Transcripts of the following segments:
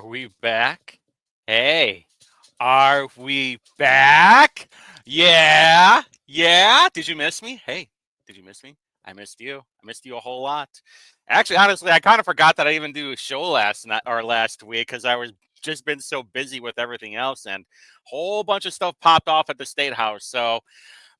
we back? Hey, are we back? Yeah, yeah. Did you miss me? Hey, did you miss me? I missed you. I missed you a whole lot. Actually, honestly, I kind of forgot that I even do a show last night or last week because I was just been so busy with everything else and whole bunch of stuff popped off at the state house. So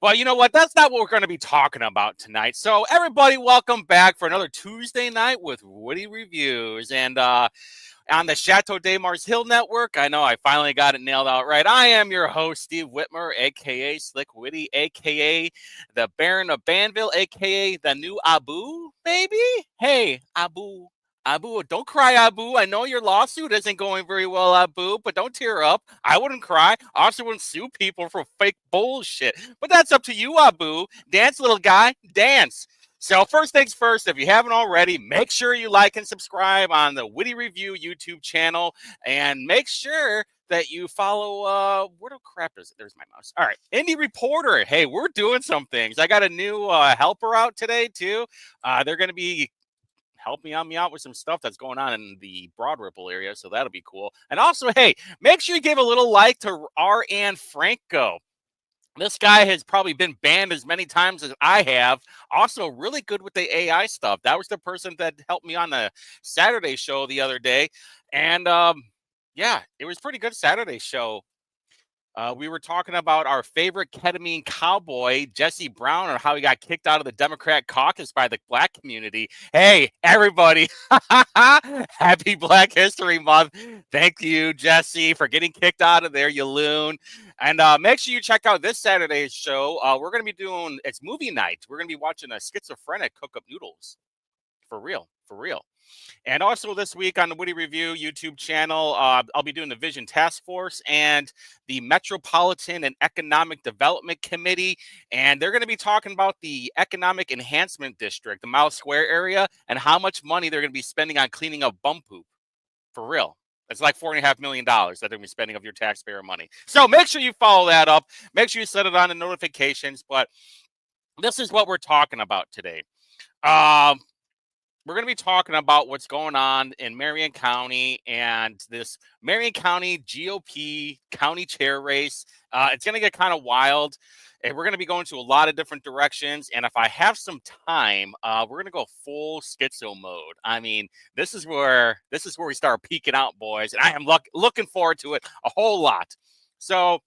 well, you know what? That's not what we're going to be talking about tonight. So, everybody, welcome back for another Tuesday night with Whitty Reviews. And on the Chateau de Mars Hill Network, I know I finally got it nailed out right. I am your host, Steve Whitmer, a.k.a. Slick Whitty, a.k.a. the Baron of Banville, a.k.a. the new Abu, baby. Hey, Abu. Abu, don't cry, Abu. I know your lawsuit isn't going very well, Abu, but don't tear up. I wouldn't cry. I also wouldn't sue people for fake bullshit. But that's up to you, Abu. Dance, little guy. Dance. So first things first, if you haven't already, make sure you like and subscribe on the Whitty Review YouTube channel, and make sure that you follow, where the crap is it? There's my mouse. All right, Indie Reporter. Hey, we're doing some things. I got a new helper out today, too. They're going to be helping me out with some stuff that's going on in the Broad Ripple area, so that'll be cool. And also, hey, make sure you give a little like to R. Ann Franco. This guy has probably been banned as many times as I have. Also, really good with the AI stuff. That was the person that helped me on the Saturday show the other day. And yeah, it was pretty good Saturday show. We were talking about our favorite ketamine cowboy, Jesse Brown, and how he got kicked out of the Democrat caucus by the black community. Hey, everybody, happy Black History Month. Thank you, Jesse, for getting kicked out of there, you loon. And make sure you check out this Saturday's show. We're going to be doing, it's movie night. We're going to be watching a schizophrenic cook up noodles. For real, for real. And also this week on the Whitty Review YouTube channel, I'll be doing the Vision Task Force and the Metropolitan and Economic Development Committee. And they're going to be talking about the Economic Enhancement District, the Mile Square area, and how much money they're going to be spending on cleaning up bum poop. For real. It's like $4.5 million that they're going to be spending of your taxpayer money. So make sure you follow that up. Make sure you set it on the notifications. But this is what we're talking about today. We're going to be talking about what's going on in Marion County and this Marion County GOP county chair race. It's going to get kind of wild. And we're going to be going to a lot of different directions. And if I have some time, we're going to go full schizo mode. I mean, this is where we start peeking out, boys. And I am looking forward to it a whole lot. So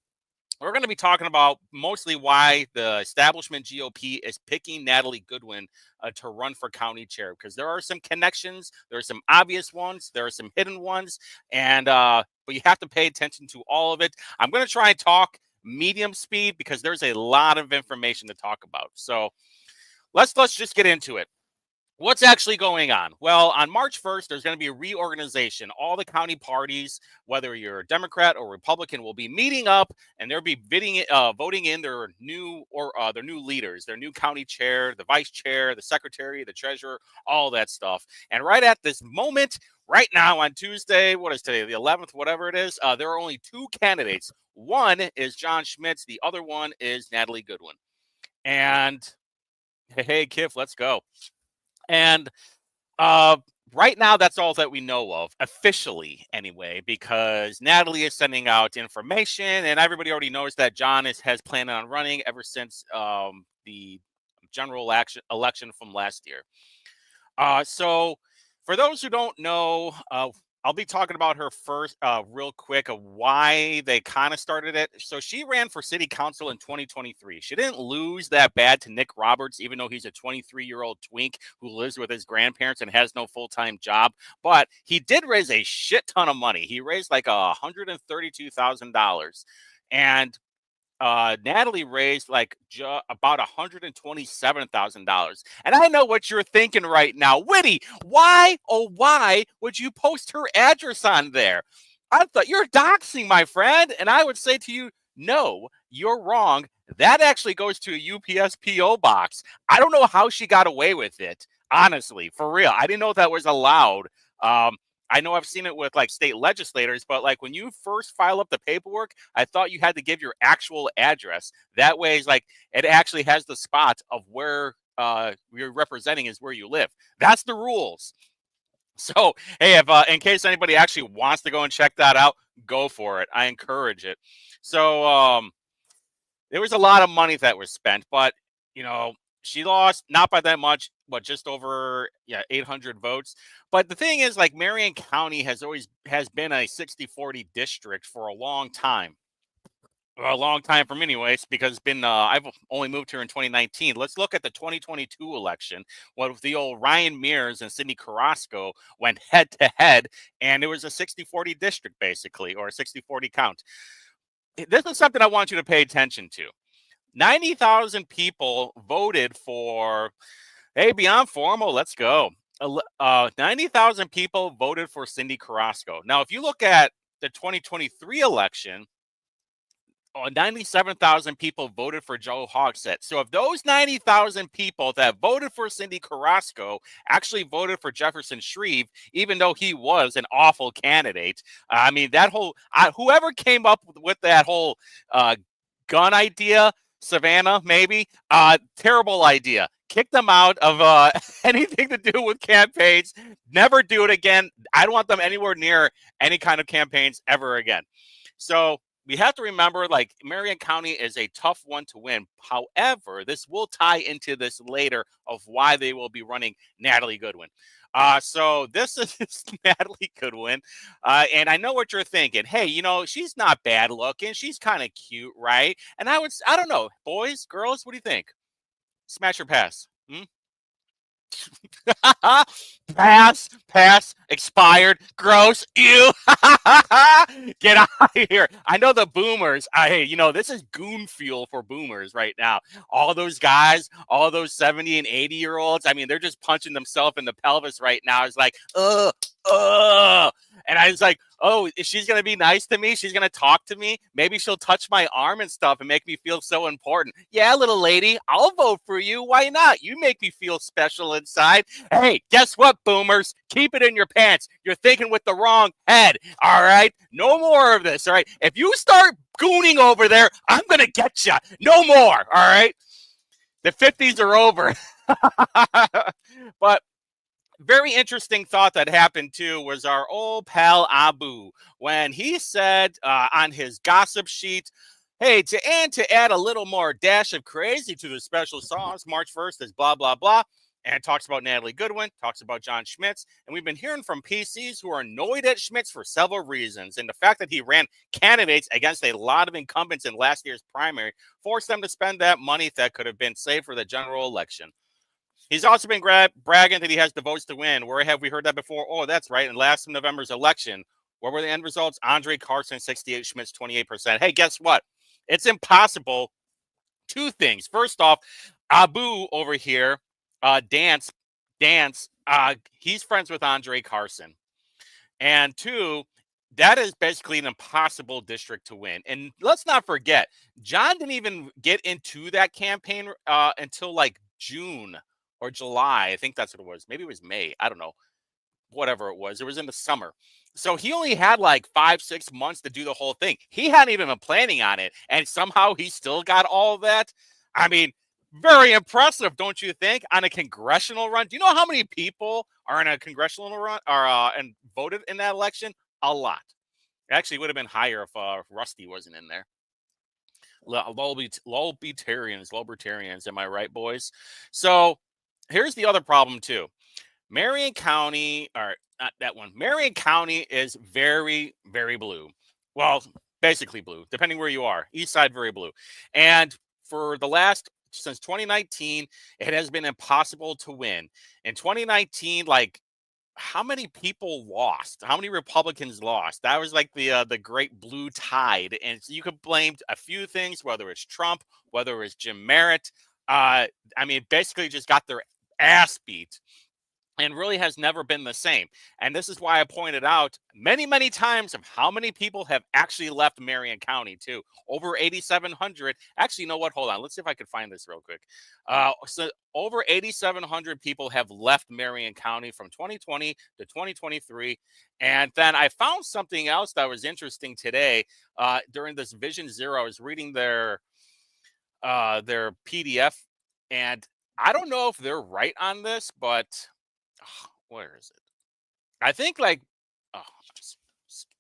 we're going to be talking about mostly why the establishment GOP is picking Natalie Goodwin to run for county chair, because there are some connections, there are some obvious ones, there are some hidden ones, and but you have to pay attention to all of it. I'm going to try and talk medium speed because there's a lot of information to talk about. So let's just get into it. What's actually going on? Well, on March 1st, there's going to be a reorganization. All the county parties, whether you're a Democrat or Republican, will be meeting up, and they'll be voting in their new leaders, their new county chair, the vice chair, the secretary, the treasurer, all that stuff. And right at this moment, right now on Tuesday, what is today, the 11th, whatever it is, there are only two candidates. One is John Schmitz. The other one is Natalie Goodwin. And hey, Kiff, let's go. And right now, that's all that we know of, officially anyway, because Natalie is sending out information, and everybody already knows that John has planned on running ever since the general election from last year. So for those who don't know, I'll be talking about her first real quick of why they kind of started it. So she ran for city council in 2023. She didn't lose that bad to Nick Roberts, even though he's a 23-year-old twink who lives with his grandparents and has no full-time job. But he did raise a shit ton of money. He raised like $132,000. And Natalie raised like about $127,000. And I know what you're thinking right now. Whitty, why, oh, why would you post her address on there? I thought you're doxing, my friend. And I would say to you, no, you're wrong. That actually goes to a UPS PO box. I don't know how she got away with it, honestly, for real. I didn't know that was allowed. I know I've seen it with like state legislators, but like when you first file up the paperwork, I thought you had to give your actual address. That way, it's like it actually has the spot of where you're representing is where you live. That's the rules. So, hey, if in case anybody actually wants to go and check that out, go for it. I encourage it. So, there was a lot of money that was spent, but you know, she lost not by that much, but just over 800 votes. But the thing is, like Marion County has been a 60-40 district for a long time. A long time from anyways, because it's been I've only moved here in 2019. Let's look at the 2022 election. What the old Ryan Mears and Sidney Carrasco went head to head, and it was a 60-40 district basically, or a 60-40 count. This is something I want you to pay attention to. 90,000 people voted for, hey, beyond formal, let's go. 90,000 people voted for Cindy Carrasco. Now, if you look at the 2023 election, 97,000 people voted for Joe Hogsett. So if those 90,000 people that voted for Cindy Carrasco actually voted for Jefferson Shreve, even though he was an awful candidate, I mean, that whole, whoever came up with that whole gun idea, Savannah, maybe, terrible idea. Kick them out of anything to do with campaigns. Never do it again. I don't want them anywhere near any kind of campaigns ever again. So we have to remember, like, Marion County is a tough one to win. However, this will tie into this later of why they will be running Natalie Goodwin. So this is Natalie Goodwin. And I know what you're thinking. Hey, you know, she's not bad looking. She's kind of cute, right? And I don't know, boys, girls, what do you think? Smash or pass? Hmm? pass, expired, gross, ew. Get out of here. I know the boomers. Hey, you know, this is goon fuel for boomers right now. All those guys, all those 70 and 80-year-olds, I mean, they're just punching themselves in the pelvis right now. It's like, ugh. And I was like, oh, she's going to be nice to me. She's going to talk to me. Maybe she'll touch my arm and stuff and make me feel so important. Yeah, little lady, I'll vote for you. Why not? You make me feel special inside. Hey, guess what, boomers? Keep it in your pants. You're thinking with the wrong head. All right? No more of this. All right? If you start gooning over there, I'm going to get you. No more. All right? The 50s are over. But very interesting thought that happened too was our old pal Abu when he said on his gossip sheet, hey, to add a little more dash of crazy to the special sauce, March 1st is blah, blah, blah. And talks about Natalie Goodwin, talks about John Schmitz. And we've been hearing from PCs who are annoyed at Schmitz for several reasons. And the fact that he ran candidates against a lot of incumbents in last year's primary forced them to spend that money that could have been saved for the general election. He's also been bragging that he has the votes to win. Where have we heard that before? Oh, that's right. In last November's election, what were the end results? Andre Carson, 68, Schmitz, 28%. Hey, guess what? It's impossible. Two things. First off, Abu over here, Dance, he's friends with Andre Carson. And two, that is basically an impossible district to win. And let's not forget, John didn't even get into that campaign until like June or July. I think that's what it was. Maybe it was May. I don't know. Whatever it was. It was in the summer. So he only had like 5-6 months to do the whole thing. He hadn't even been planning on it. And somehow he still got all of that. I mean, very impressive, don't you think? On a congressional run. Do you know how many people are in a congressional run or and voted in that election? A lot. Actually, it would have been higher if Rusty wasn't in there. Lolbertarians, am I right, boys? So here's the other problem too. Marion County, or not that one. Marion County is very, very blue. Well, basically blue, depending where you are. East side, very blue. And for the last, since 2019, it has been impossible to win. In 2019, like, how many people lost? How many Republicans lost? That was like the great blue tide, and so you could blame a few things, whether it's Trump, whether it's Jim Merritt. I mean, basically just got their ass beat and really has never been the same. And this is why I pointed out many, many times of how many people have actually left Marion County too. Over 8,700. Actually, you know what? Hold on. Let's see if I can find this real quick. So over 8,700 people have left Marion County from 2020 to 2023. And then I found something else that was interesting today during this Vision Zero. I was reading their PDF, and I don't know if they're right on this, but where is it? I think like, oh,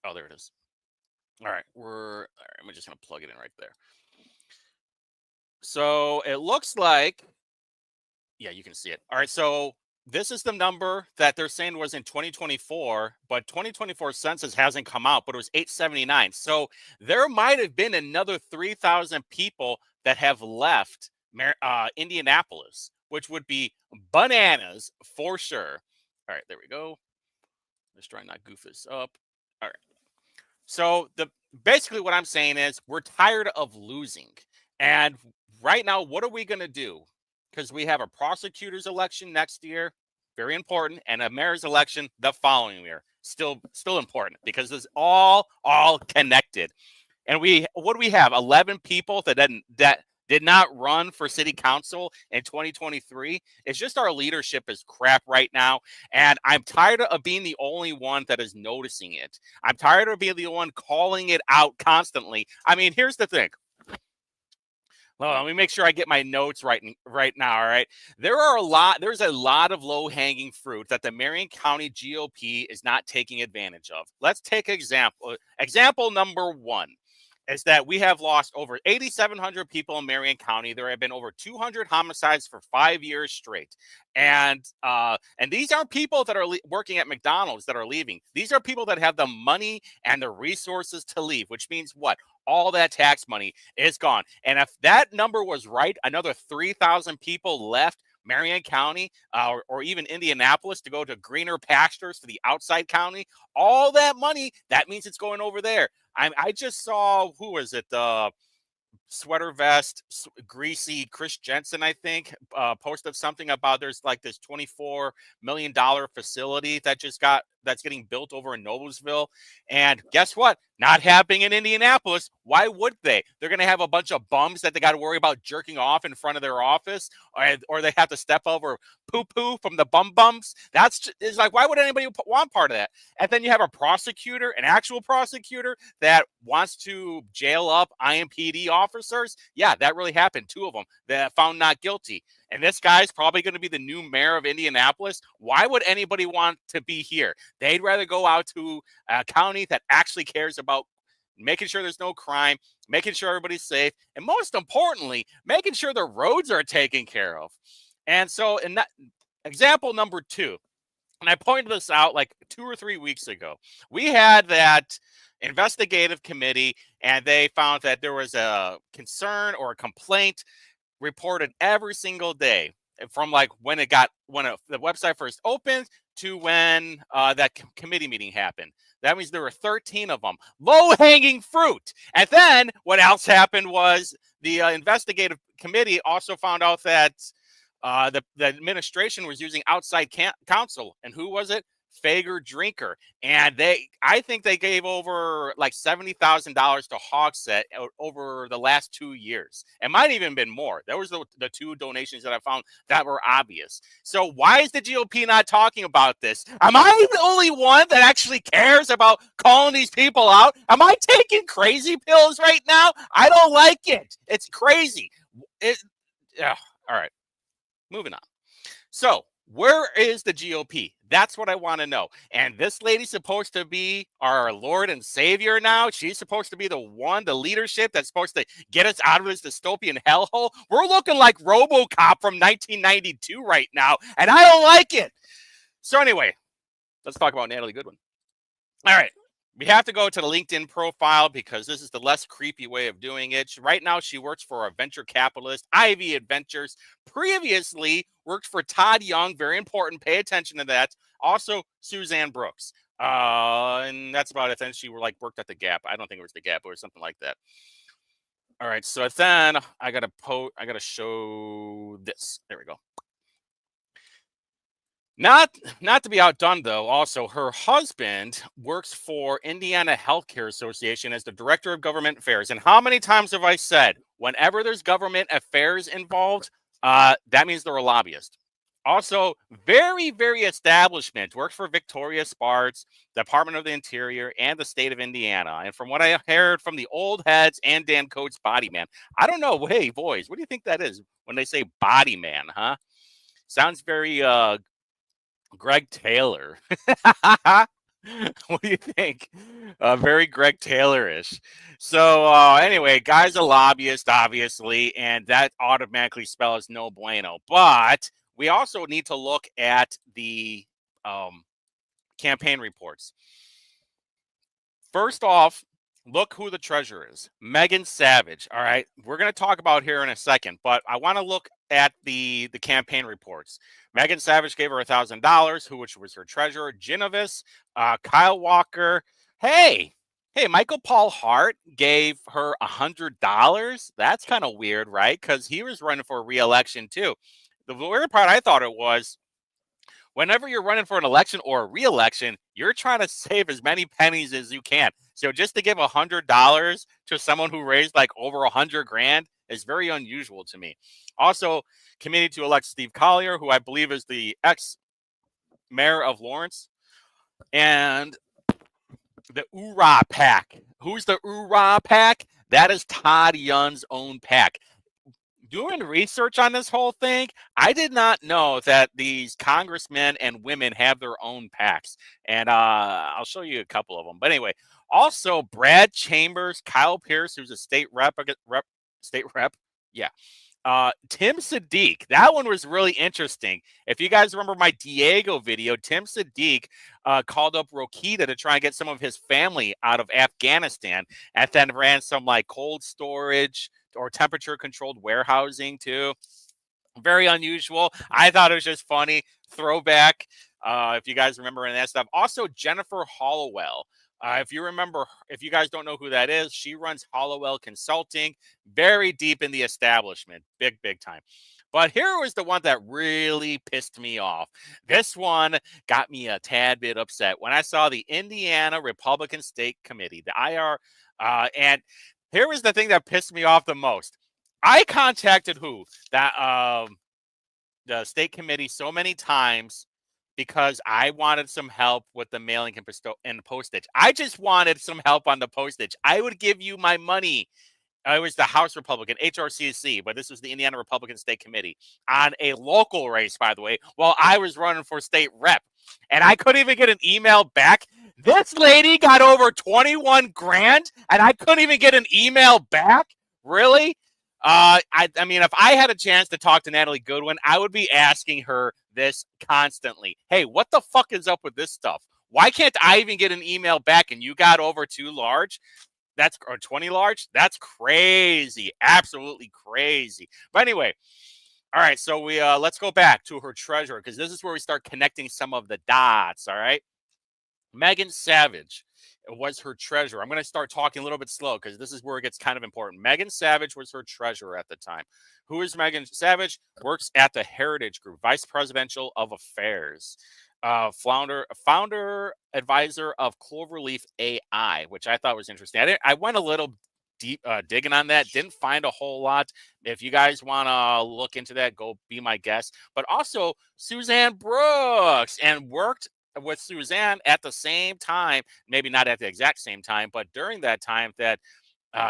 oh, there it is. All right, I'm just gonna plug it in right there. So it looks like, yeah, you can see it. All right, so this is the number that they're saying was in 2024, but 2024 census hasn't come out, but it was 879. So there might have been another 3,000 people that have left Indianapolis, which would be bananas for sure. All right, there we go. Let's try not goof this up. All right. So the basically what I'm saying is we're tired of losing. And right now, what are we going to do? Because we have a prosecutor's election next year, very important, and a mayor's election the following year, still important because it's all connected. And what do we have? 11 people that did not run for city council in 2023. It's just our leadership is crap right now. And I'm tired of being the only one that is noticing it. I'm tired of being the one calling it out constantly. I mean, here's the thing. Well, let me make sure I get my notes right now. All right. There's a lot of low-hanging fruit that the Marion County GOP is not taking advantage of. Let's take example. Example number one is that we have lost over 8,700 people in Marion County. There have been over 200 homicides for 5 years straight, and these aren't people that are working at McDonald's that are leaving. These are people that have the money and the resources to leave, which means what? All that tax money is gone. And if that number was right, another 3,000 people left Marion County or even Indianapolis to go to greener pastures to the outside county. All that money, that means it's going over there. I just saw, who was it? Sweater vest, greasy Chris Jensen, I think, posted something about there's like this $24 million facility that's getting built over in Noblesville. And guess what? Not happening in Indianapolis. Why would they? They're going to have a bunch of bums that they got to worry about jerking off in front of their office, or they have to step over poo-poo from the bums. It's like, why would anybody want part of that? And then you have a prosecutor, an actual prosecutor that wants to jail up IMPD officers. Yeah, that really happened. 2 of them that found not guilty. And this guy's probably going to be the new mayor of Indianapolis. Why would anybody want to be here? They'd rather go out to a county that actually cares about making sure there's no crime, making sure everybody's safe, and most importantly, making sure the roads are taken care of. And so in that example number 2, and I pointed this out like 2 or 3 weeks ago, we had that investigative committee, and they found that there was a concern or a complaint reported every single day from like when the website first opened to when that committee meeting happened. That means there were 13 of them. Low-hanging fruit. And then what else happened was the investigative committee also found out that the administration was using outside counsel. And who was it? Fager Drinker. And I think they gave over like $70,000 to Hogsett over the last 2 years. It might even been more. There was the 2 donations that I found that were obvious. So why is the GOP not talking about this? Am I the only one that actually cares about calling these people out? Am I taking crazy pills right now? I don't like it. It's crazy. All right. Moving on. So where is the GOP? That's what I want to know. And this lady's supposed to be our Lord and Savior now. She's supposed to be the leadership that's supposed to get us out of this dystopian hellhole. We're looking like RoboCop from 1992 right now, and I don't like it. So anyway, let's talk about Natalie Goodwin. All right. We have to go to the LinkedIn profile because this is the less creepy way of doing it. Right now, she works for a venture capitalist, Ivy Adventures. Previously, worked for Todd Young. Very important. Pay attention to that. Also, Suzanne Brooks. And that's about it. Then she worked at the Gap. I don't think it was the Gap, or something like that. All right. So then I gotta show this. There we go. Not to be outdone, though, also, her husband works for Indiana Healthcare Association as the director of government affairs. And how many times have I said, whenever there's government affairs involved, that means they're a lobbyist. Also, very, very establishment, works for Victoria Sparks, Department of the Interior, and the state of Indiana. And from what I heard from the old heads and Dan Coates' body man, I don't know. Hey, boys, what do you think that is when they say body man, huh? Sounds very Greg Taylor. What do you think? Very Greg Taylor-ish. So anyway, guy's a lobbyist, obviously, and that automatically spells no bueno. But we also need to look at the campaign reports. First off, look who the treasurer is. Megan Savage. All right. We're going to talk about here in a second, but I want to look at the campaign reports. Megan Savage gave her $1,000, which was her treasurer. Genevieve, Kyle Walker. Hey, Michael Paul Hart gave her $100. That's kind of weird, right? Because he was running for re-election too. The weird part I thought it was, whenever you're running for an election or a re-election, you're trying to save as many pennies as you can. So just to give $100 to someone who raised like over $100,000 is very unusual to me. Also, committee to elect Steve Collier, who I believe is the ex-mayor of Lawrence, and the Oorah PAC. Who's the Oorah PAC? That is Todd Young's own PAC. Doing research on this whole thing, I did not know that these congressmen and women have their own PACs. And I'll show you a couple of them. But anyway, also Brad Chambers, Kyle Pierce, who's a state rep. Yeah. Tim Sadiq. That one was really interesting. If you guys remember my Diego video, Tim Sadiq called up Rokita to try and get some of his family out of Afghanistan, and then ran some like cold storage or temperature controlled warehousing too. Very unusual. I thought it was just funny. Throwback. If you guys remember any of that stuff. Also, Jennifer Hollowell. If you guys don't know who that is, she runs Hollowell Consulting, very deep in the establishment, big time. But here was the one that really pissed me off. This one got me a tad bit upset when I saw the Indiana Republican State Committee, the IR, and here was the thing that pissed me off the most. I contacted the state committee so many times because I wanted some help with the mailing and postage. I just wanted some help on the postage. I would give you my money. It was the House Republican, HRCC, but this was the Indiana Republican State Committee on a local race, by the way, while I was running for state rep. And I couldn't even get an email back. This lady got over 21 grand, and I couldn't even get an email back? Really? I mean, if I had a chance to talk to Natalie Goodwin, I would be asking her this constantly. Hey, what the fuck is up with this stuff? Why can't I even get an email back and you got over too large? Or 20 large? That's crazy. Absolutely crazy. But anyway, all right, so we let's go back to her treasurer, because this is where we start connecting some of the dots. All right. Megan Savage was her treasurer. I'm going to start talking a little bit slow because this is where it gets kind of important. Megan Savage was her treasurer at the time. Who is Megan Savage? Works at the Heritage Group, vice presidential of affairs, founder advisor of Cloverleaf AI, which I thought was interesting. I went a little deep digging on that. Didn't find a whole lot. If you guys want to look into that, go be my guest. But also Suzanne Brooks, and worked with Suzanne at the same time, maybe not at the exact same time, but during that time that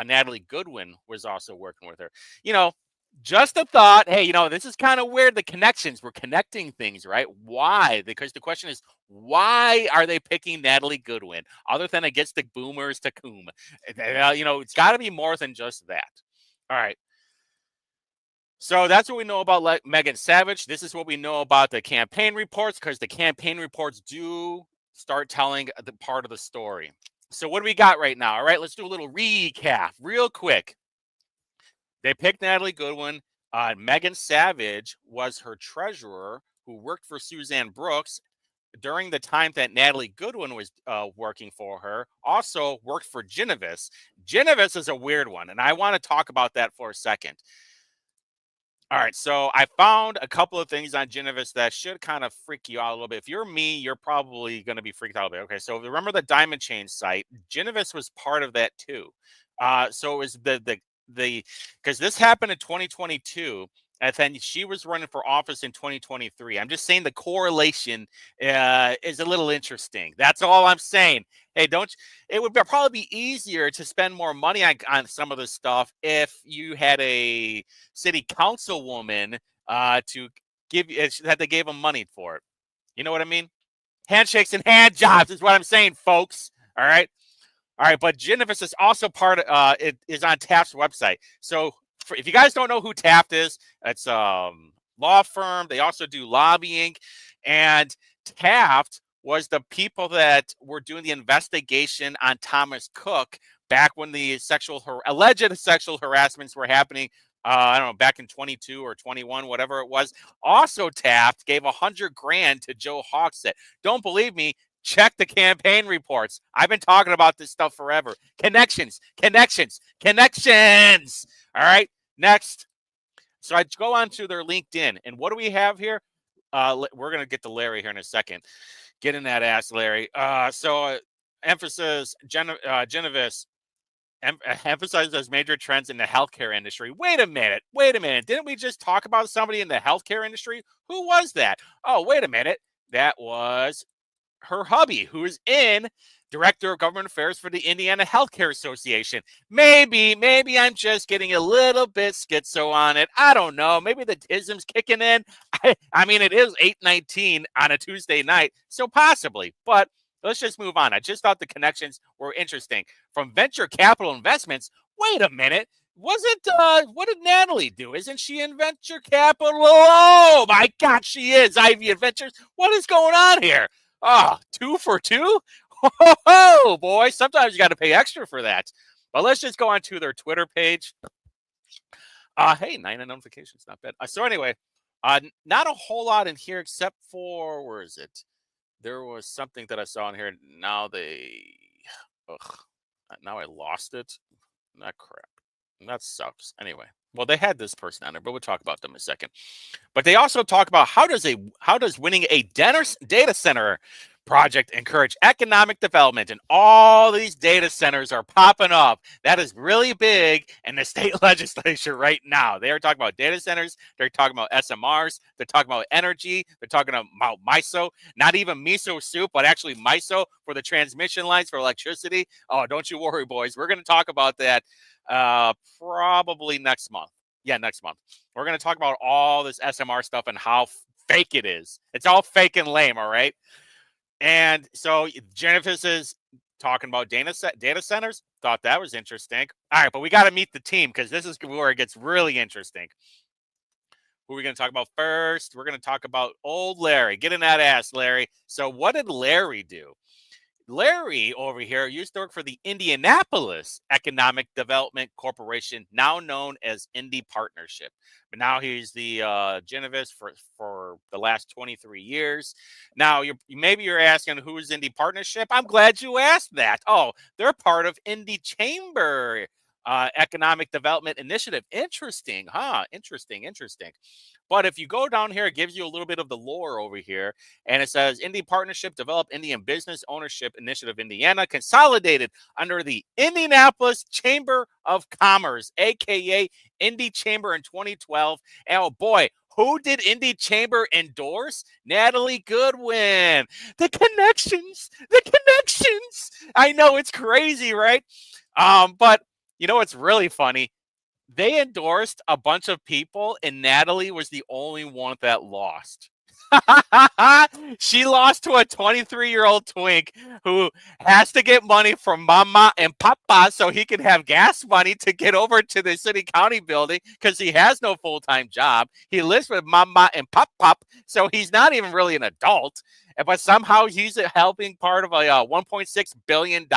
Natalie Goodwin was also working with her. Just a thought. Hey, this is kind of weird. The connections, we're connecting things, right? Why? Because the question is, why are they picking Natalie Goodwin other than against the boomers to Coom? It's got to be more than just that. All right. So that's what we know about Megan Savage. This is what we know about the campaign reports, because the campaign reports do start telling the part of the story. So what do we got right now? All right, let's do a little recap real quick. They picked Natalie Goodwin. Megan Savage was her treasurer, who worked for Suzanne Brooks during the time that Natalie Goodwin was working for her. Also worked for Genevieve. Genevieve is a weird one, and I want to talk about that for a second. All right, so I found a couple of things on Genevieve that should kind of freak you out a little bit. If you're me, you're probably going to be freaked out a bit. Okay, so remember the Diamond Chain site? Genevieve was part of that too. So it was because this happened in 2022, and then she was running for office in 2023. I'm just saying the correlation is a little interesting. That's all I'm saying. Hey, it would probably be easier to spend more money on some of this stuff if you had a city councilwoman to give that they gave them money for it. You know what I mean? Handshakes and hand jobs is what I'm saying, folks. All right. All right, but Genevis is also part of it is on Taft's website. So if you guys don't know who Taft is, it's law firm. They also do lobbying, and Taft was the people that were doing the investigation on Thomas Cook back when the alleged sexual harassments were happening. I don't know, back in 22 or 21, whatever it was. Also, Taft gave $100,000 to Joe Hogsett. Don't believe me? Check the campaign reports. I've been talking about this stuff forever. Connections, connections, connections. All right, next. So I go on to their LinkedIn, and what do we have here? We're going to get to Larry here in a second. Get in that ass, Larry. Emphasis, Genevis emphasizes major trends in the healthcare industry. Wait a minute. Didn't we just talk about somebody in the healthcare industry? Who was that? Oh, wait a minute. That was her hubby, who is in Director of Government Affairs for the Indiana Healthcare Association. Maybe I'm just getting a little bit schizo on it. I don't know. Maybe the tism's kicking in. I mean, it is 8:19 on a Tuesday night, so possibly. But let's just move on. I just thought the connections were interesting. From venture capital investments, wait a minute. What did Natalie do? Isn't she in venture capital? Oh, my God, she is. Ivy Adventures. What is going on here? Oh, 2 for 2? Oh, boy. Sometimes you got to pay extra for that. But let's just go on to their Twitter page. Hey, 9 notifications. Not bad. So anyway, not a whole lot in here except for, where is it? There was something that I saw in here. Now now I lost it. That crap. That sucks. Anyway, well, they had this person on there, but we'll talk about them in a second. But they also talk about how does winning a data center project encourage economic development, and all these data centers are popping up. That is really big in the state legislature right now. They are talking about data centers. They're talking about SMRs. They're talking about energy. They're talking about MISO, not even miso soup, but actually MISO for the transmission lines for electricity. Oh, don't you worry, boys. We're going to talk about that probably next month. Yeah, next month. We're going to talk about all this SMR stuff and how fake it is. It's all fake and lame, all right? And so Genevis is talking about data centers. Thought that was interesting. All right, but we got to meet the team because this is where it gets really interesting. Who are we going to talk about first? We're going to talk about old Larry. Get in that ass, Larry. So what did Larry do? Larry over here used to work for the Indianapolis Economic Development Corporation, now known as Indy Partnership. But now he's the Genevis for the last 23 years. Now, maybe you're asking, who is Indy Partnership? I'm glad you asked that. Oh, they're part of Indy Chamber Economic Development Initiative. Interesting, huh? Interesting. But if you go down here, it gives you a little bit of the lore over here. And it says, Indy Partnership developed Indian Business Ownership Initiative Indiana, consolidated under the Indianapolis Chamber of Commerce, a.k.a. Indy Chamber in 2012. And oh boy, who did Indy Chamber endorse? Natalie Goodwin. The connections. I know, it's crazy, right? But you know what's really funny? They endorsed a bunch of people, and Natalie was the only one that lost. She lost to a 23-year-old twink who has to get money from Mama and Papa so he can have gas money to get over to the city county building because he has no full-time job. He lives with Mama and Papa, so he's not even really an adult. But somehow he's helping part of a $1.6 billion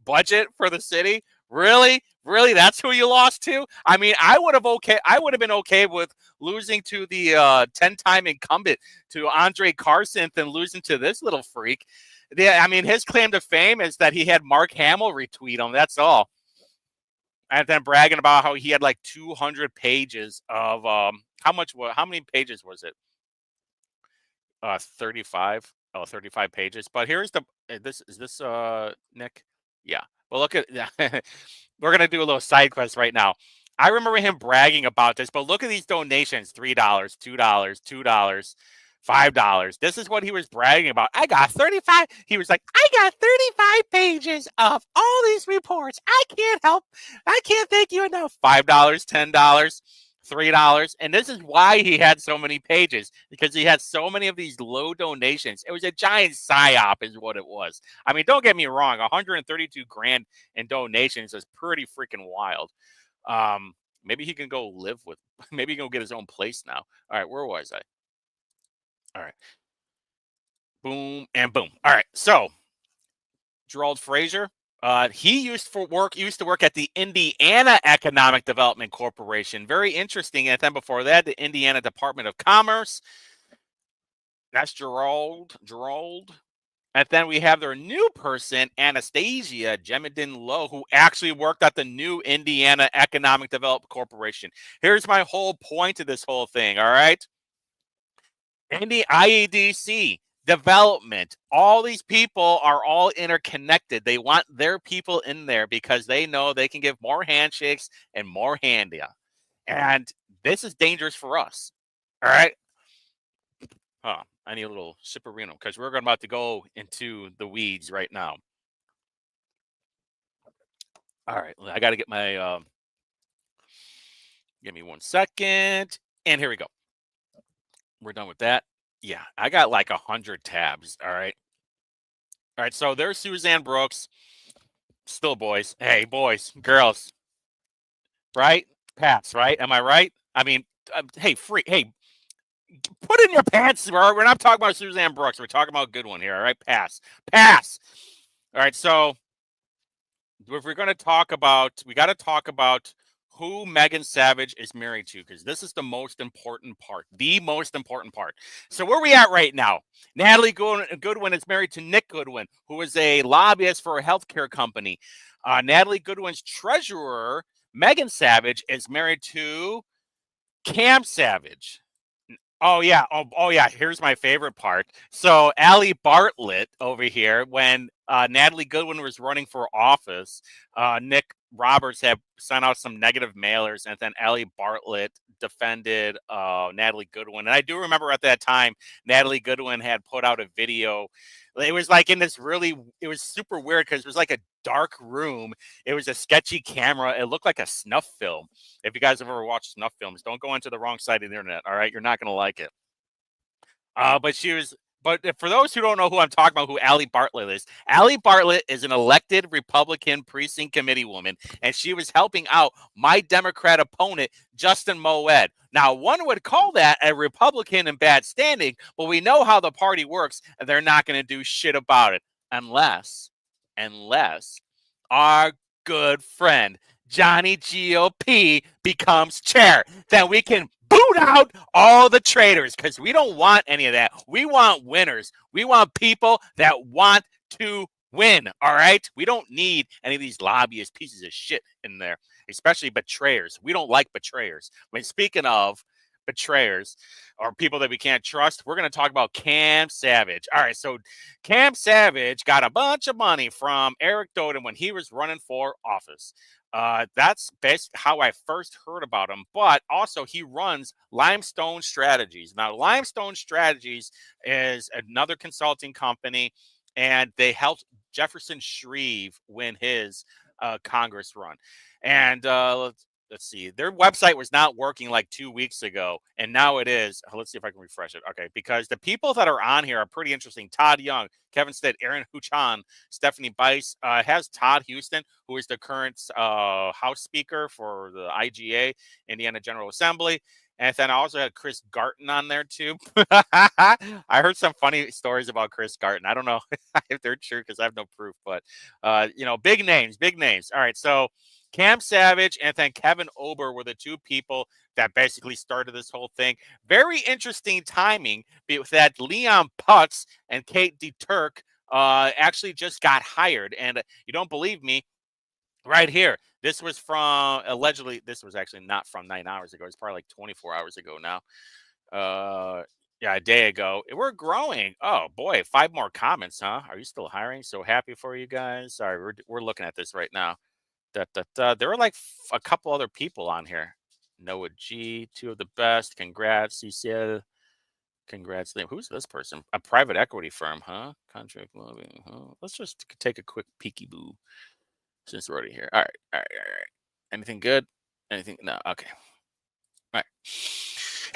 budget for the city. Really? That's who you lost to? I mean, I would have been okay with losing to the 10-time incumbent, to Andre Carson, than losing to this little freak. I mean, his claim to fame is that he had Mark Hamill retweet him. That's all. And then bragging about how he had like 200 pages of how many pages was it? 35. Oh, 35 pages. But here's is this Nick? Yeah. Well, look at we're going to do a little side quest right now. I remember him bragging about this, but look at these donations: $3, $2, $2, $5. This is what he was bragging about. I got 35. He was like, I got 35 pages of all these reports. I can't thank you enough. $5, $10, $3. And this is why he had so many pages, because he had so many of these low donations. It was a giant psyop, is what it was. I mean, don't get me wrong, 132 grand in donations is pretty freaking wild. Maybe he can go live with, maybe he can go get his own place now. All right, where was I? All right, boom and boom. All right, so Gerald Fraser. He used to work at the Indiana Economic Development Corporation. Very interesting. And then before that, the Indiana Department of Commerce. That's Gerald. And then we have their new person, Anastasia Jemedin Lowe, who actually worked at the new Indiana Economic Development Corporation. Here's my whole point of this whole thing. All right. In the IEDC development, all these people are all interconnected. They want their people in there because they know they can give more handshakes and more handy. And this is dangerous for us. All right. I need a little sipperino because we're about to go into the weeds right now. All right. I got to get my, give me 1 second. And here we go. We're done with that. Yeah, I got like 100 tabs. All right. All right, so there's Suzanne Brooks. Still boys. Hey, boys, girls. Right? Pass, right? Am I right? I mean, hey, hey, put in your pants. We're not talking about Suzanne Brooks. We're talking about a good one here. All right? Pass. Pass. All right, so if we're going to talk about, we got to talk about who Megan Savage is married to, because this is the most important part. The most important part. So where are we at right now? Natalie Goodwin is married to Nick Goodwin, who is a lobbyist for a healthcare company. Natalie Goodwin's treasurer, Megan Savage, is married to Cam Savage. Oh yeah. Oh yeah. Here's my favorite part. So Allie Bartlett over here, when Natalie Goodwin was running for office, Nick Roberts had sent out some negative mailers, and then Allie Bartlett defended Natalie Goodwin. And I do remember at that time, Natalie Goodwin had put out a video. It was like in this it was super weird because it was like a dark room. It was a sketchy camera. It looked like a snuff film. If you guys have ever watched snuff films, don't go into the wrong side of the internet. All right, you're not going to like it. But she was. But for those who don't know who I'm talking about, who Allie Bartlett is an elected Republican precinct committee woman, and she was helping out my Democrat opponent, Justin Moed. Now, one would call that a Republican in bad standing, but we know how the party works, and they're not going to do shit about it unless our good friend Johnny GOP becomes chair. Then we can boot out all the traitors, because we don't want any of that. We want winners. We want people that want to win. All right. We don't need any of these lobbyist pieces of shit in there, especially betrayers. We don't like betrayers. I mean, speaking of betrayers or people that we can't trust, we're going to talk about Cam Savage. All right. So Cam Savage got a bunch of money from Eric Doden when he was running for office. That's basically how I first heard about him. But also, he runs Limestone Strategies. Now, Limestone Strategies is another consulting company, and they helped Jefferson Shreve win his Congress run. And let's see, their website was not working like 2 weeks ago, and now it is. Let's see if I can refresh it. Okay, because the people that are on here are pretty interesting. Todd Young, Kevin Stitt, Aaron Huchan, Stephanie Bice, has Todd Houston, who is the current House Speaker for the IGA, Indiana General Assembly. And then I also had Chris Garton on there too. I heard some funny stories about Chris Garton. I don't know if they're true because I have no proof, but big names, big names. All right, so Cam Savage and then Kevin Ober were the two people that basically started this whole thing. Very interesting timing with that Leon Putz and Kate DeTurk actually just got hired. And you don't believe me? Right here. This was from allegedly. This was actually not from 9 hours ago. It's probably like 24 hours ago now. Yeah, a day ago. We're growing. Oh boy, 5 more comments, huh? Are you still hiring? So happy for you guys. Sorry, we're looking at this right now. There were like a couple other people on here. Noah G, 2 of the best. Congrats, Cecil. Congrats. Who's this person? A private equity firm, huh? Contract lobbying. Huh? Let's just take a quick peeky boo since we're already here. All right. Anything good? Anything? No. Okay. All right.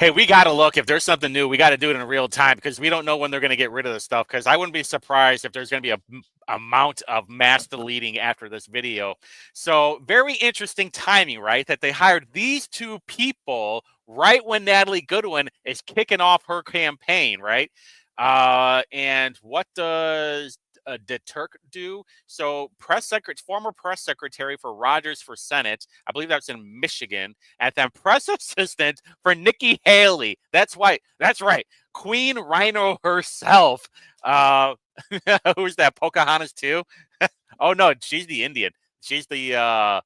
Hey, we got to look. If there's something new, we got to do it in real time because we don't know when they're going to get rid of this stuff. Because I wouldn't be surprised if there's going to be a amount of mass deleting after this video. So very interesting timing, right? That they hired these two people right when Natalie Goodwin is kicking off her campaign, right? And what does DeTurk do? So, former press secretary for Rogers for Senate, I believe that's in Michigan, and then press assistant for Nikki Haley. That's right. Queen Rhino herself. Uh, who's that? Pocahontas too? Oh no, she's the Indian. She's the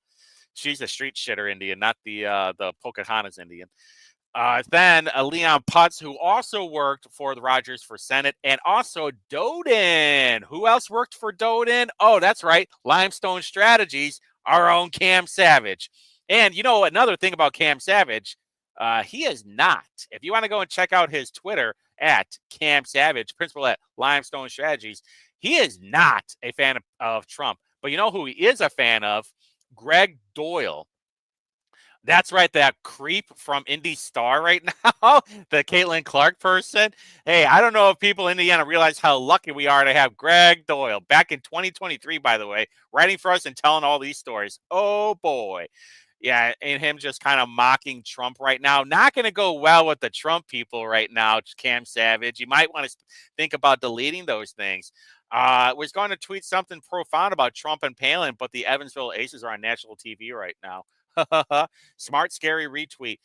street shitter Indian, not the Pocahontas Indian. Then Leon Putz, who also worked for the Rogers for Senate, and also Doden. Who else worked for Doden? Oh, that's right, Limestone Strategies, our own Cam Savage. And you know another thing about Cam Savage, he is not. If you want to go and check out his Twitter at Cam Savage, principal at Limestone Strategies, he is not a fan of Trump. But you know who he is a fan of? Greg Doyle. That's right, that creep from Indy Star right now, the Caitlin Clark person. Hey, I don't know if people in Indiana realize how lucky we are to have Greg Doyle back in 2023, by the way, writing for us and telling all these stories. Oh, boy. Yeah, and him just kind of mocking Trump right now. Not going to go well with the Trump people right now, Cam Savage. You might want to think about deleting those things. Was going to tweet something profound about Trump and Palin, but the Evansville Aces are on national TV right now. Smart, scary retweet.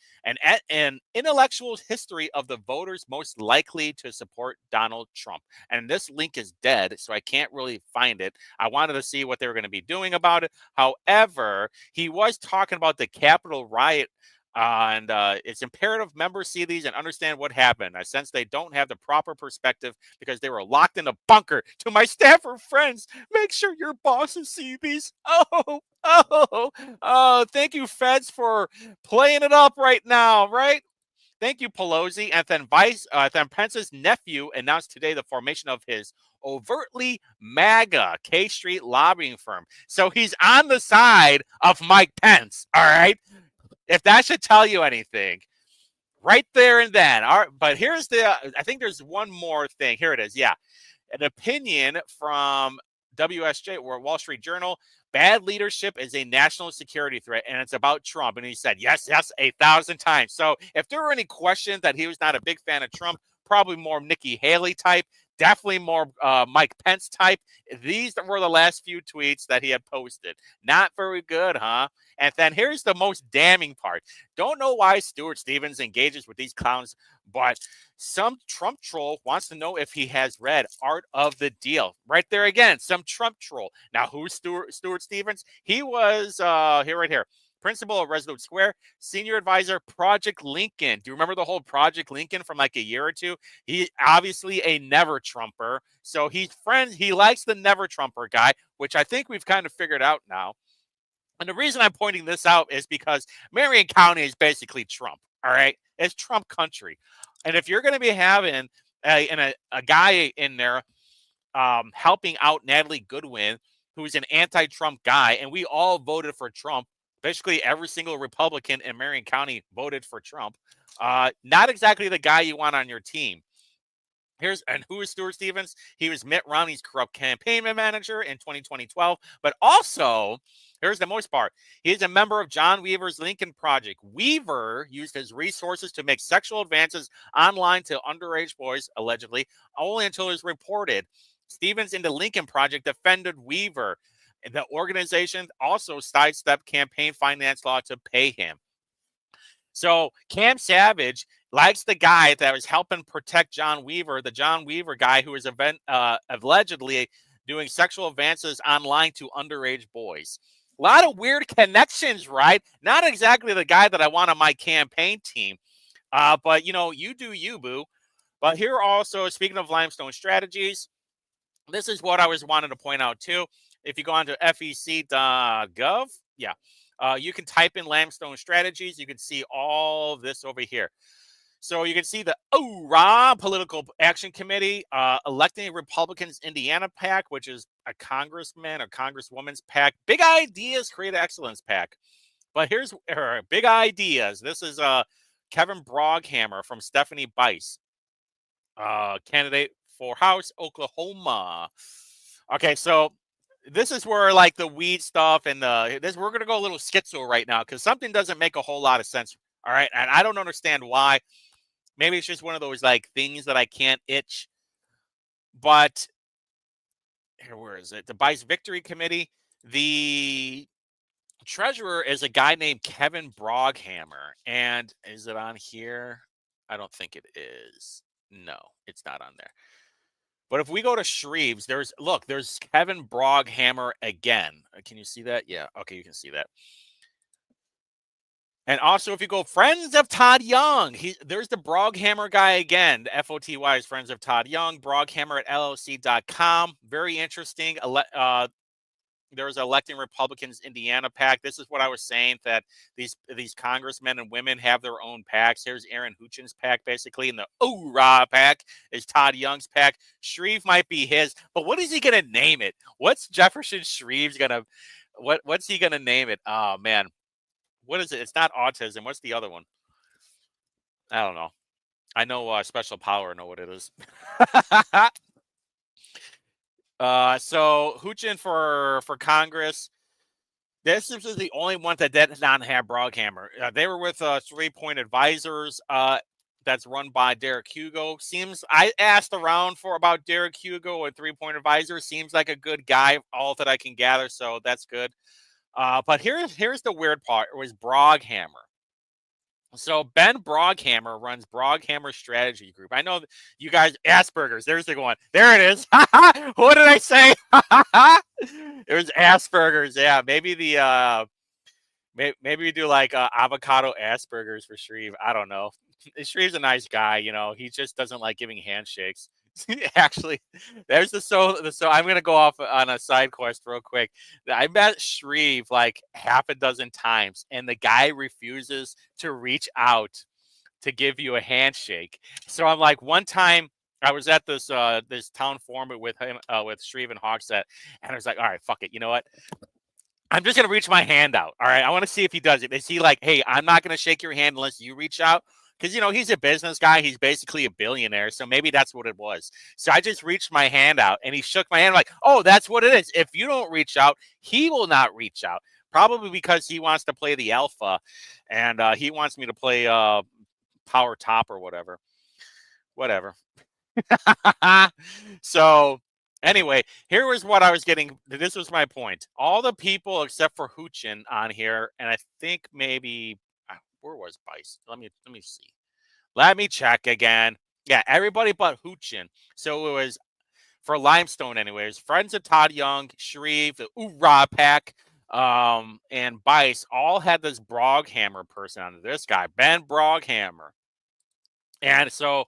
An intellectual history of the voters most likely to support Donald Trump. And this link is dead, so I can't really find it. I wanted to see what they were going to be doing about it. However, he was talking about the Capitol riot. And it's imperative members see these and understand what happened. I sense they don't have the proper perspective because they were locked in a bunker. To my staffer friends, make sure your bosses see these. Oh, thank you, feds, for playing it up right now, right? Thank you, Pelosi. And then Pence's nephew announced today the formation of his overtly MAGA K Street lobbying firm. So he's on the side of Mike Pence, all right? If that should tell you anything, right there and then. All right, but I think there's one more thing. Here it is. Yeah. An opinion from WSJ or Wall Street Journal. Bad leadership is a national security threat, and it's about Trump. And he said, yes, 1,000 times. So if there were any questions that he was not a big fan of Trump, probably more Nikki Haley type, definitely more Mike Pence type. These were the last few tweets that he had posted. Not very good, huh? And then here's the most damning part. Don't know why Stuart Stevens engages with these clowns, but some Trump troll wants to know if he has read Art of the Deal. Right there again, some Trump troll. Now, who's Stuart Stevens? He was right here. Principal of Resolute Square, senior advisor, Project Lincoln. Do you remember the whole Project Lincoln from like a year or two? He obviously a never Trumper. So he likes the never Trumper guy, which I think we've kind of figured out now. And the reason I'm pointing this out is because Marion County is basically Trump. All right. It's Trump country. And if you're going to be having a guy in there helping out Natalie Goodwin, who's an anti-Trump guy, and we all voted for Trump. Basically, every single Republican in Marion County voted for Trump. Not exactly the guy you want on your team. Who is Stuart Stevens? He was Mitt Romney's corrupt campaign manager in 2012. But also, here's the most part. He is a member of John Weaver's Lincoln Project. Weaver used his resources to make sexual advances online to underage boys, allegedly, only until it was reported. Stevens in the Lincoln Project defended Weaver. The organization also sidestepped campaign finance law to pay him. So Cam Savage likes the guy that was helping protect John Weaver, the John Weaver guy who was allegedly doing sexual advances online to underage boys. A lot of weird connections, right? Not exactly the guy that I want on my campaign team. But, you do you, boo. But here also, speaking of Limestone Strategies, this is what I was wanting to point out, too. If you go on to fec.gov, yeah, you can type in Limestone Strategies. You can see all this over here. So you can see the ORA Political Action Committee electing Republicans Indiana PAC, which is a congressman or congresswoman's PAC. Big Ideas Create Excellence PAC. But here's big ideas. This is Kevin Broghammer from Stephanie Bice, candidate for House, Oklahoma. Okay, so this is where like the weed stuff and we're gonna go a little schizo right now because something doesn't make a whole lot of sense. All right, and I don't understand why. Maybe it's just one of those like things that I can't itch. But here, where is it? The Bice Victory Committee. The treasurer is a guy named Kevin Broghammer. And is it on here? I don't think it is. No, it's not on there. But if we go to Shreve's, there's Kevin Broghammer again. Can you see that? Yeah. Okay, you can see that. And also, if you go Friends of Todd Young, there's the Broghammer guy again. The FOTY is Friends of Todd Young. Broghammer at LLC.com. Very interesting. There was electing Republicans Indiana PAC. This is what I was saying, that these congressmen and women have their own PACs. Here's Aaron Huchin's PAC, basically, and the Oorah PAC is Todd Young's PAC. Shreve might be his, but what is he going to name it? What's Jefferson Shreve's going to, what's he going to name it? Oh, man. What is it? It's not autism. What's the other one? I don't know. I know Special Power. I know what it is. So Huchin for Congress. This is the only one that did not have Broghammer. They were with 3 Point Advisors. That's run by Derek Hugo. I asked around about Derek Hugo and 3 Point Advisors. Seems like a good guy, all that I can gather. So that's good. But here's the weird part. It was Broghammer. So Ben Broghammer runs Broghammer Strategy Group. I know you guys, Asperger's. There's the one. There it is. What did I say? It was Asperger's. Yeah, maybe maybe we do like avocado Asperger's for Shreve. I don't know. Shreve's a nice guy. He just doesn't like giving handshakes. Actually, there's so I'm gonna go off on a side quest real quick. I met Shreve like half a dozen times, and the guy refuses to reach out to give you a handshake. So I'm like, one time I was at this town forum with him with Shreve and Hogsett, and I was like, all right, fuck it, you know what? I'm just gonna reach my hand out. All right, I want to see if he does it. Is he like, hey, I'm not gonna shake your hand unless you reach out? Because, he's a business guy. He's basically a billionaire. So maybe that's what it was. So I just reached my hand out and he shook my hand like, oh, that's what it is. If you don't reach out, he will not reach out. Probably because he wants to play the alpha and he wants me to play power top or whatever. Whatever. So anyway, here was what I was getting. This was my point. All the people except for Huchin on here, and I think maybe where was Bice? Let me see. Let me check again. Yeah, everybody but Huchin. So it was for Limestone, anyways. Friends of Todd Young, Shreve, the Oorah PAC, and Bice all had this Broghammer person on this guy, Ben Broghammer. And so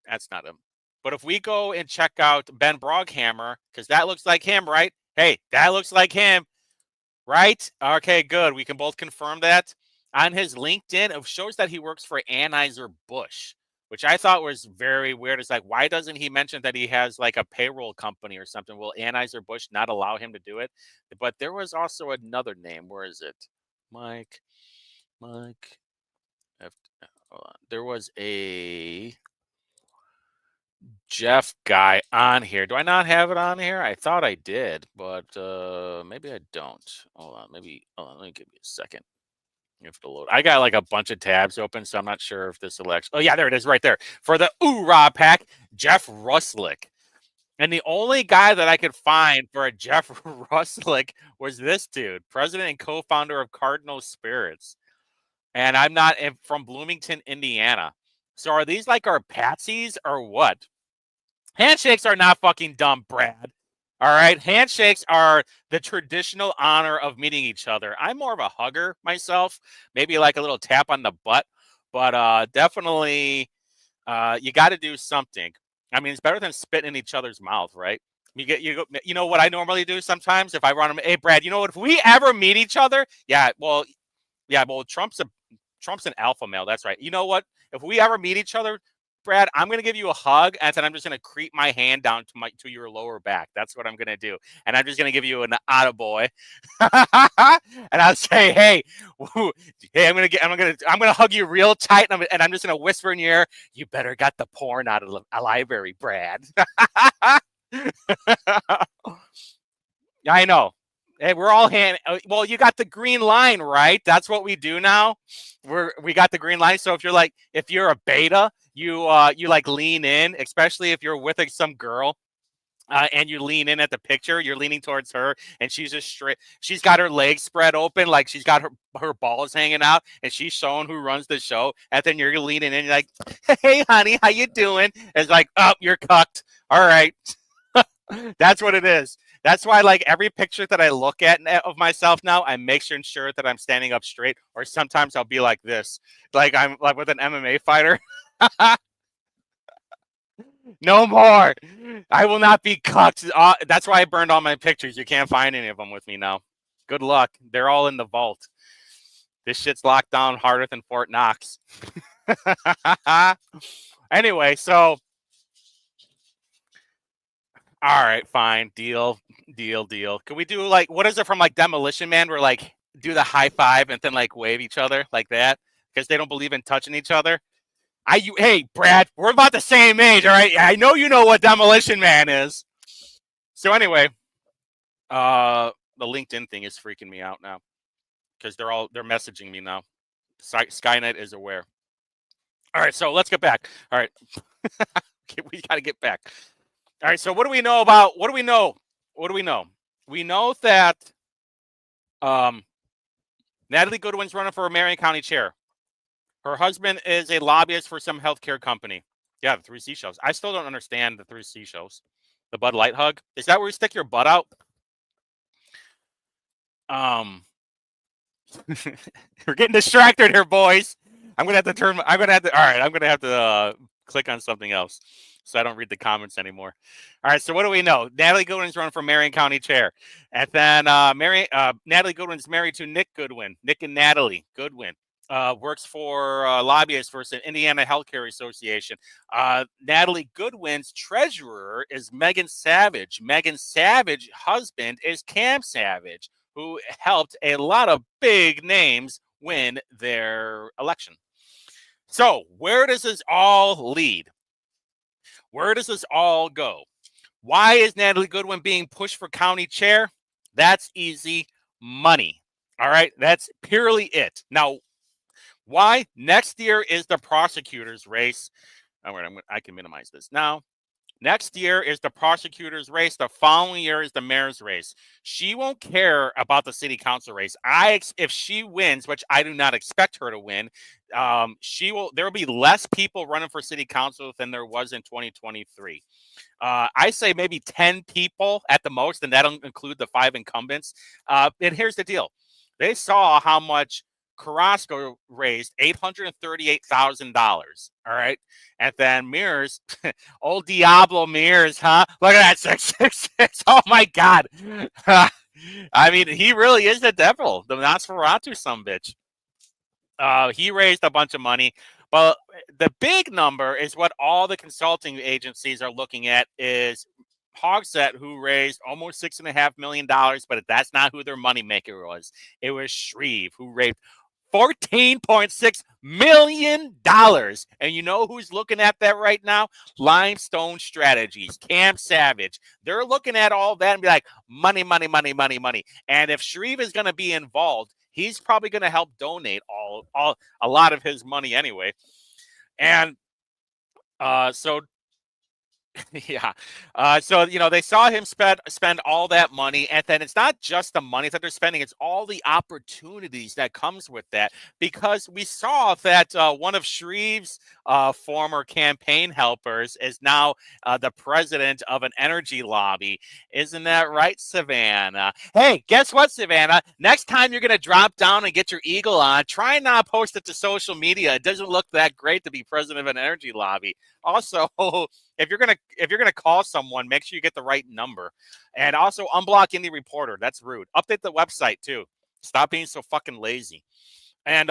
that's not him. But if we go and check out Ben Broghammer, because that looks like him, right? Hey, that looks like him, right? Okay, good. We can both confirm that. On his LinkedIn, it shows that he works for Anheuser-Busch, which I thought was very weird. It's like, why doesn't he mention that he has like a payroll company or something? Will Anheuser-Busch not allow him to do it? But there was also another name. Where is it? Mike. Hold on. There was a Jeff guy on here. Do I not have it on here? I thought I did, but maybe I don't. Hold on. Let me give you a second. If to load. I got like a bunch of tabs open, so I'm not sure if this selects. Oh, yeah, there it is right there. For the Oorah PAC, Jeff Ruslick. And the only guy that I could find for a Jeff Ruslick was this dude, president and co-founder of Cardinal Spirits. And I'm not from Bloomington, Indiana. So are these like our patsies or what? Handshakes are not fucking dumb, Brad. All right. Handshakes are the traditional honor of meeting each other. I'm more of a hugger myself, maybe like a little tap on the butt, but definitely you got to do something. I mean, it's better than spitting in each other's mouth, right? You know what I normally do sometimes if I run them. Hey, Brad, you know what? If we ever meet each other, well, Trump's an alpha male. That's right. You know what? If we ever meet each other, Brad, I'm gonna give you a hug, and then I'm just gonna creep my hand down to your lower back. That's what I'm gonna do, and I'm just gonna give you an attaboy, and I'll say, hey, hey, I'm gonna hug you real tight, and I'm just gonna whisper in your ear, you better got the porn out of the library, Brad. I know. Hey, we're all well, you got the green line, right? That's what we do now. We got the green line. So if you're a beta, you like lean in, especially if you're with some girl. And you lean in at the picture, you're leaning towards her, and she's just straight. She's got her legs spread open, like she's got her balls hanging out, and she's showing who runs the show. And then you're leaning in, you're like, "Hey, honey, how you doing?" It's like, "Oh, you're cucked." All right. That's what it is. That's why, like, every picture that I look at of myself now, I make sure that I'm standing up straight, or sometimes I'll be like this, like I'm like with an MMA fighter. No more. I will not be cucked. That's why I burned all my pictures. You can't find any of them with me now. Good luck. They're all in the vault. This shit's locked down harder than Fort Knox. Anyway, so all right, fine. Deal. Can we do like, what is it from like Demolition Man where like do the high five and then like wave each other like that because they don't believe in touching each other? Hey, Brad, we're about the same age, all right? I know you know what Demolition Man is. So anyway, the LinkedIn thing is freaking me out now because they're messaging me now. Skynet is aware. All right, so let's get back. All right, we got to get back. All right, so what do we know? We know that Natalie Goodwin's running for a Marion County chair. Her husband is a lobbyist for some healthcare company. Yeah, the Three Seashells. I still don't understand the Three Seashells. The Bud Light hug. Is that where you stick your butt out? We're getting distracted here, boys. I'm gonna have to click on something else so I don't read the comments anymore. All right, so what do we know? Natalie Goodwin's running for Marion County chair, and then Natalie Goodwin's married to Nick Goodwin. Nick and Natalie Goodwin. Works for lobbyists for the Indiana Healthcare Association. Natalie Goodwin's treasurer is Megan Savage. Megan Savage's husband is Cam Savage, who helped a lot of big names win their election. So where does this all lead? Where does this all go? Why is Natalie Goodwin being pushed for county chair? That's easy. Money. All right. That's purely it. Now, why? Next year is the prosecutor's race. All right, I can minimize this now. Next year is the prosecutor's race. The following year is the mayor's race. She won't care about the city council race. If she wins, which I do not expect her to win, there will be less people running for city council than there was in 2023. I say maybe 10 people at the most, and that'll include the 5 incumbents. And here's the deal. They saw how much Carrasco raised $838,000. All right. And then Mears, old Diablo Mears, huh? Look at that 666. Oh my God. I mean, he really is the devil, the Nosferatu sumbitch. He raised a bunch of money. But the big number is what all the consulting agencies are looking at is Hogsett, who raised almost $6.5 million, but that's not who their moneymaker was. It was Shreve, who raised $14.6 million. And you know who's looking at that right now? Limestone Strategies, Cam Savage. They're looking at all that and be like, money, money, money, money, money. And if Shreve is going to be involved, he's probably going to help donate a lot of his money anyway. And so yeah. So, they saw him spend all that money, and then it's not just the money that they're spending, it's all the opportunities that comes with that, because we saw that one of Shreve's former campaign helpers is now the president of an energy lobby. Isn't that right, Savannah? Hey, guess what, Savannah? Next time you're going to drop down and get your eagle on, try and not post it to social media. It doesn't look that great to be president of an energy lobby. Also, if you're gonna call someone, make sure you get the right number, and also unblock any reporter. That's rude. Update the website too. Stop being so fucking lazy. And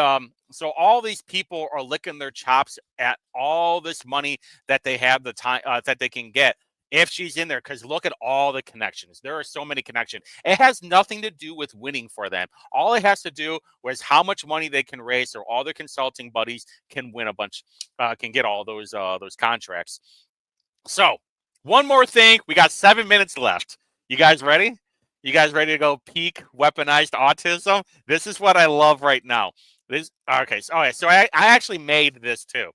so all these people are licking their chops at all this money that they have the time that they can get if she's in there. Because look at all the connections. There are so many connections. It has nothing to do with winning for them. All it has to do was how much money they can raise, so all their consulting buddies can win a bunch, can get all those contracts. So one more thing. We got 7 minutes left. You guys ready? You guys ready to go peak weaponized autism? This is what I love right now. This okay. So I actually made this too,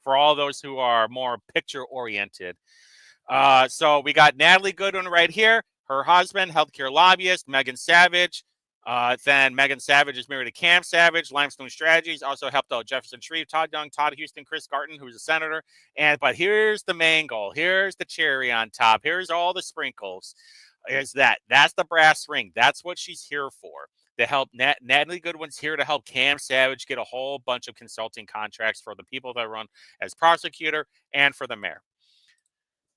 for all those who are more picture oriented. So we got Natalie Goodwin right here. Her husband, healthcare lobbyist, Megan Savage. Then Megan Savage is married to Cam Savage. Limestone Strategies also helped out Jefferson Shreve, Todd Young, Todd Houston, Chris Garton, who's a senator. But here's the main goal. Here's the cherry on top. Here's all the sprinkles. That's the brass ring. That's what she's here for. To help Natalie Goodwin's here to help Cam Savage get a whole bunch of consulting contracts for the people that run as prosecutor and for the mayor.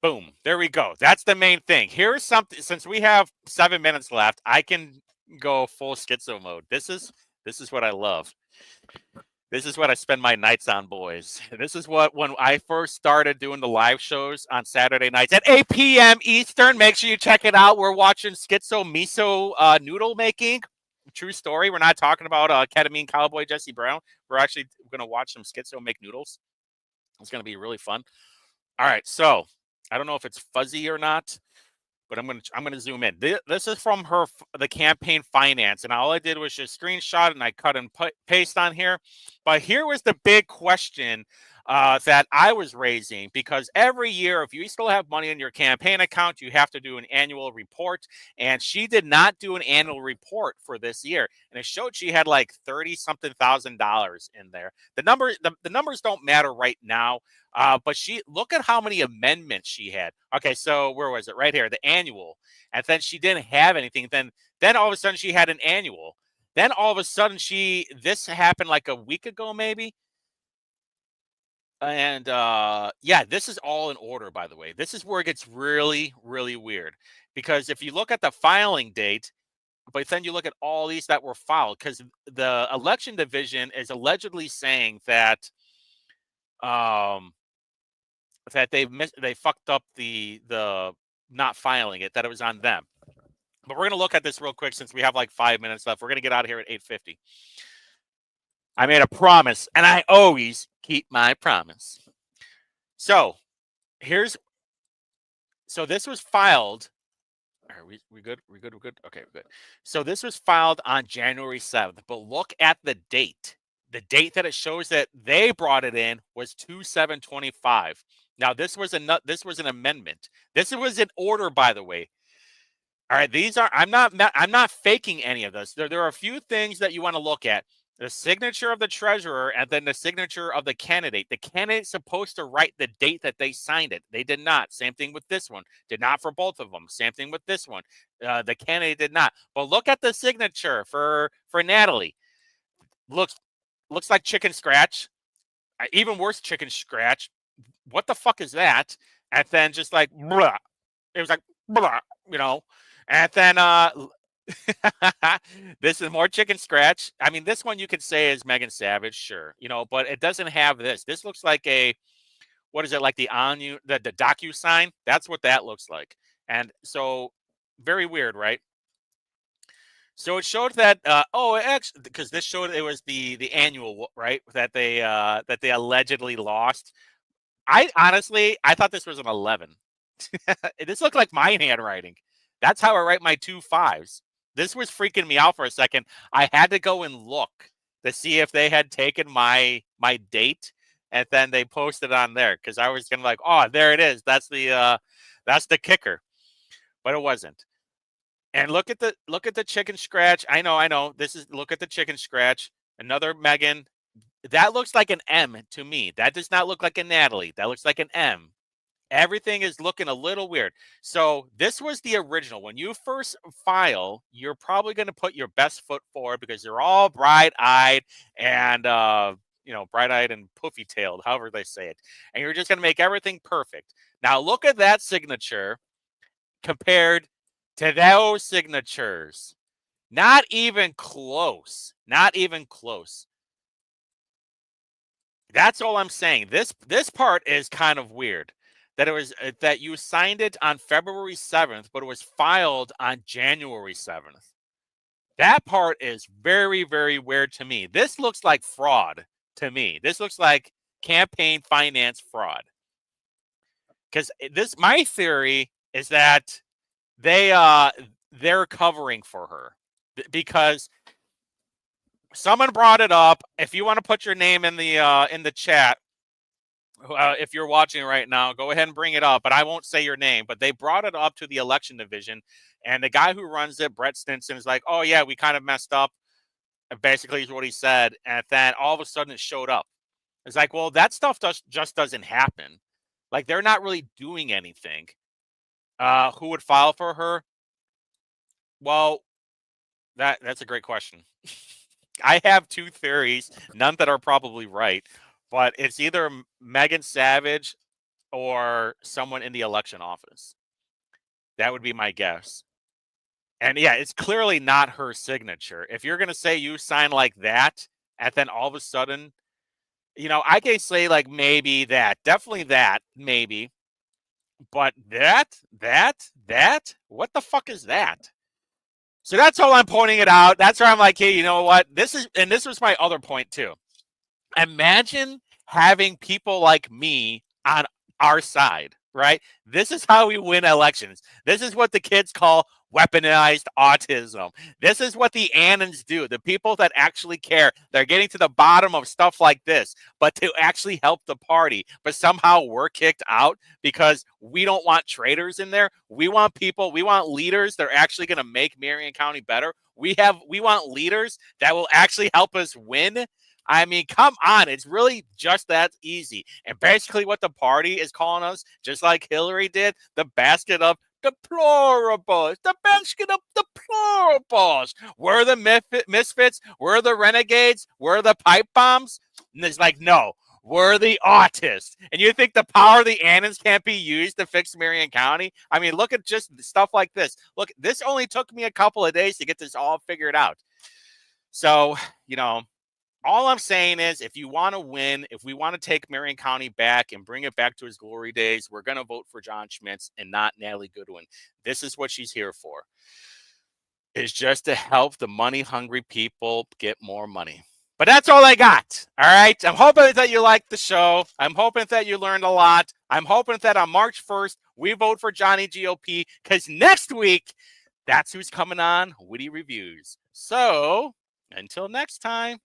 Boom. There we go. That's the main thing. Here's something. Since we have 7 minutes left, I can go full schizo mode. This is what I love. This is what I spend my nights on, boys. This is what, when I first started doing the live shows on Saturday nights at 8 p.m. Eastern, make sure you check it out. We're watching schizo miso noodle making. True story. We're not talking about ketamine cowboy Jesse Brown. We're actually going to watch some schizo make noodles. It's going to be really fun. All right. So I don't know if it's fuzzy or not, but I'm gonna zoom in. This is from the campaign finance, and all I did was just screenshot and I cut and paste on here. But here was the big question that I was raising, because every year, if you still have money in your campaign account, you have to do an annual report. And she did not do an annual report for this year, and it showed she had like $30-something thousand in there. The numbers don't matter right now. But look at how many amendments she had. Okay, so where was it? Right here, the annual. And then she didn't have anything. Then all of a sudden she had an annual. Then all of a sudden this happened like a week ago, maybe. And yeah, this is all in order, by the way. This is where it gets really, really weird. Because if you look at the filing date, but then you look at all these that were filed, because the election division is allegedly saying that they fucked up the not filing it, that it was on them. But we're going to look at this real quick since we have like 5 minutes left. We're going to get out of here at 8:50. I made a promise, and I always keep my promise. So this was filed. Are we good? We're good. Okay, we're good. So this was filed on January 7th, but look at the date. The date that it shows that they brought it in was 2/7/25. Now this was an amendment. This was an order, by the way. All right, I'm not faking any of this. There are a few things that you want to look at. The signature of the treasurer and then the signature of the candidate. The candidate's supposed to write the date that they signed it. They did not. Same thing with this one. Did not for both of them. Same thing with this one. The candidate did not. But look at the signature for Natalie. Looks like chicken scratch. Even worse, chicken scratch. What the fuck is that? And then just like blah. It was like blah, And then this is more chicken scratch. I mean, this one you could say is Megan Savage, sure, but it doesn't have this. This looks like what is it, like the docu sign? That's what that looks like. And so very weird, right? So it showed that actually, because this showed it was the annual, right, that they allegedly lost. I thought this was an 11. This looked like my handwriting. That's how I write my 2 5s. This was freaking me out for a second. I had to go and look to see if they had taken my date, and then they posted on there, because I was gonna like, oh, there it is. That's the kicker, but it wasn't. And look at the chicken scratch. I know. Look at the chicken scratch. Another Megan. That looks like an M to me. That does not look like a Natalie. That looks like an M. Everything is looking a little weird. So this was the original. When you first file, you're probably going to put your best foot forward, because you're all bright-eyed and bright-eyed and puffy-tailed, however they say it. And you're just going to make everything perfect. Now look at that signature compared to those signatures. Not even close. Not even close. That's all I'm saying. This part is kind of weird. That it was that you signed it on February 7th, but it was filed on January 7th. That part is very, very weird to me. This looks like fraud to me. This looks like campaign finance fraud. Because my theory is that they're covering for her because someone brought it up. If you want to put your name in the chat, if you're watching right now, go ahead and bring it up. But I won't say your name. But they brought it up to the election division, and the guy who runs it, Brett Stinson, is like, "Oh yeah, we kind of messed up." Basically, is what he said, and then all of a sudden it showed up. It's like, well, that stuff just doesn't happen. Like they're not really doing anything. Who would file for her? Well, that's a great question. I have two theories, none that are probably right, but it's either Megan Savage or someone in the election office. That would be my guess. And yeah, it's clearly not her signature. If you're going to say you sign like that, and then all of a sudden, I can say like maybe that, definitely that, maybe. But that, what the fuck is that? So that's all I'm pointing it out. That's where I'm like, hey, you know what? This was my other point too. Imagine having people like me on our side, right? This is how we win elections. This is what the kids call weaponized autism. This is what the Annans do. The people that actually care. They're getting to the bottom of stuff like this, but to actually help the party. But somehow we're kicked out because we don't want traitors in there. We want people, we want leaders that are actually going to make Marion County better. We want leaders that will actually help us win. I mean, come on. It's really just that easy. And basically what the party is calling us, just like Hillary did, the basket of deplorables. The basket of deplorables. We're the misfits. We're the renegades. We're the pipe bombs. And it's like, no, we're the autists. And you think the power of the Annans can't be used to fix Marion County? I mean, look at just stuff like this. Look, this only took me a couple of days to get this all figured out. So, all I'm saying is if you want to win, if we want to take Marion County back and bring it back to its glory days, we're going to vote for John Schmitz and not Natalie Goodwin. This is what she's here for. It's just to help the money-hungry people get more money. But that's all I got. All right. I'm hoping that you liked the show. I'm hoping that you learned a lot. I'm hoping that on March 1st, we vote for Johnny GOP because next week, that's who's coming on Whitty Reviews. So until next time.